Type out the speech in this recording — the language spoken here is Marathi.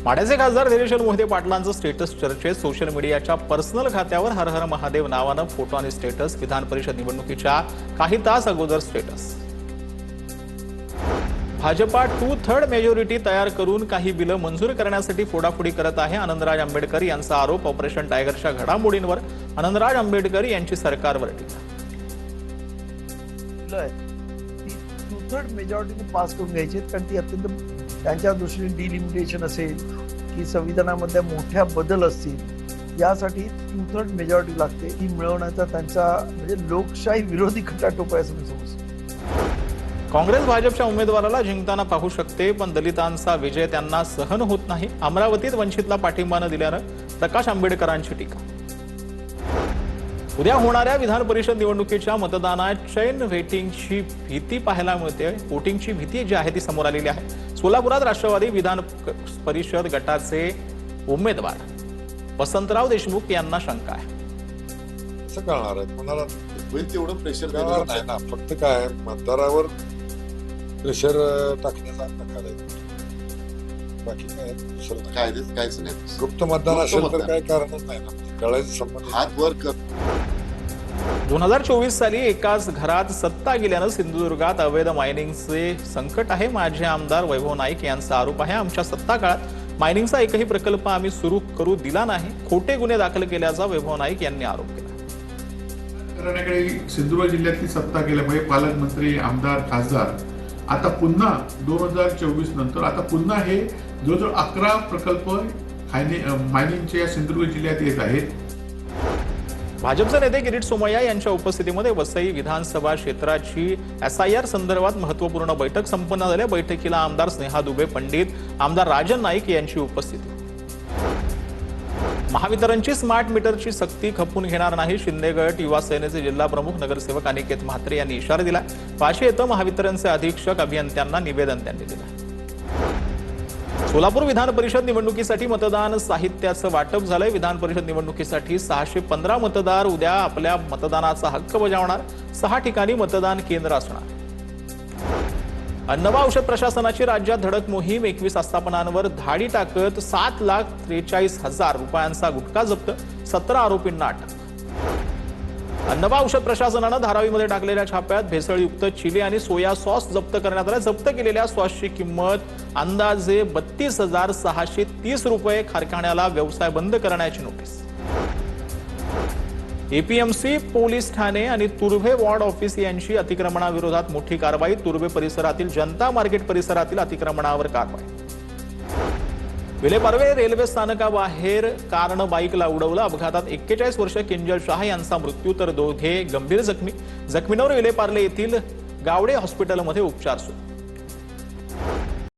माढ्याचे खासदार धैर्यशील मोहिते पाटलांचं स्टेटस चर्चेत सोशल मीडियाच्या पर्सनल खात्यावर हर हर महादेव नावानं फोटो आणि स्टेटस विधान परिषद निवडणुकीच्या काही तास अगोदर स्टेटस। भाजपा 2/3 मेजॉरिटी तयार करून काही बिलं मंजूर करण्यासाठी फोडाफोडी करत आहे। आनंदराज आंबेडकर यांचा आरोप। ऑपरेशन टायगरच्या घडामोडींवर आनंदराज आंबेडकर यांची सरकारवर टीका। 2/3 मेजॉरिटीने पास करून घ्यायची कारण ती अत्यंत त्यांच्या दृष्टीने डिलिमिटेशन असेल की संविधानामध्ये मोठ्या बदल असतील यासाठी 2/3 मेजॉरिटी लागते। ही मिळवण्याचा त्यांचा म्हणजे लोकशाही विरोधी खटाटोप आहे असं मी समजतो। काँग्रेस भाजपच्या उमेदवाराला जिंकताना पाहू शकते पण दलितांचा विजय त्यांना सहन होत नाही। अमरावतीत वंचितला पाठिंबा न दिल्यानं प्रकाश आंबेडकरांची टीका। उद्या होणाऱ्या विधान परिषद निवडणुकीच्या मतदानात चैन वेटिंगची भीती पाहायला मिळते। वोटिंगची भीती जी आहे ती समोर आलेली आहे। सोलापुरात राष्ट्रवादी विधान परिषद गटाचे उमेदवार वसंतराव देशमुख यांना शंका आहे। असं कळणार आहे कोणाला होईल तेवढं प्रेशर देणार नाही ना। फक्त काय मतदारावर प्रेशर टाकण्याचा प्रकार आहे, बाकी काय दुसरं कायदेच काहीच नाही। गुप्त मतदान असेल तर काय कारणच नाही ना, कळायचं संबंध हात वर कर। 2024 साली एकाच घरात सत्ता गेल्यानं सिंधुदुर्गात अवैध मायनिंगचे संकट आहे। माजी आमदार वैभव नाईक यांचा आरोप आहे। आमच्या सत्ता काळात मायनिंगचा एकही प्रकल्प आम्ही सुरू करू दिला नाही। खोटे गुन्हे दाखल केल्याचा वैभव नाईक यांनी आरोप केला। सिंधुदुर्ग जिल्ह्यातली सत्ता गेल्यामुळे पालकमंत्री आमदार खासदार आता पुन्हा 2024 नंतर आता पुन्हा हे जवळजवळ 11 प्रकल्प मायनिंगचे या सिंधुदुर्ग जिल्ह्यात येत आहेत। भाजपचे नेते किरीट सोमय्या यांच्या उपस्थितीमध्ये वसई विधानसभा क्षेत्राची SIR संदर्भात महत्त्वपूर्ण बैठक संपन्न झाली। बैठकीला आमदार स्नेहा दुबे पंडित, आमदार राजन नाईक यांची उपस्थिती। महावितरणची स्मार्ट मीटरची सक्ती खपून घेणार नाही। शिंदेगड युवा सेनेचे जिल्हा प्रमुख नगरसेवक अनिकेत म्हात्रे यांनी इशारा दिला। वाशी येथे महावितरणचे अधीक्षक अभियंत्यांना निवेदन त्यांनी दिलं। सोलापूर विधान परिषद निवडणुकीसाठी मतदान साहित्याचं वाटप झालंय। विधान परिषद निवडणुकीसाठी 615 मतदार उद्या आपल्या मतदानाचा हक्क बजावणार। 6 ठिकाणी मतदान केंद्र असणार। अन्न व औषध प्रशासनाची राज्यात धडक मोहीम। 21 आस्थापनांवर धाडी टाकत 7,43,000 रुपयांचा गुटखा जप्त। 17 आरोपींना अटक। अन्न व औषध प्रशासनानं धारावीमध्ये टाकलेल्या छाप्यात भेसळयुक्त चिली आणि सोया सॉस जप्त करण्यात आला। जप्त केलेल्या सॉसची किंमत अंदाजे 32,630 रुपये। कारखान्याला व्यवसाय बंद करण्याची नोटीस। APMC पोलीस ठाणे आणि तुर्भे वॉर्ड ऑफिस यांची अतिक्रमणाविरोधात मोठी कारवाई। तुर्भे परिसरातील जनता मार्केट परिसरातील अतिक्रमणावर कारवाई। विलेपार्ले रेल्वे स्थानकाबाहेर कारनं बाईकला उडवलं। अपघातात 41 वर्ष किंजल शाह यांचा मृत्यू तर दोघे गंभीर जखमी। जखमींवर विलेपार्ले येथील गावडे हॉस्पिटलमध्ये उपचार सुरू।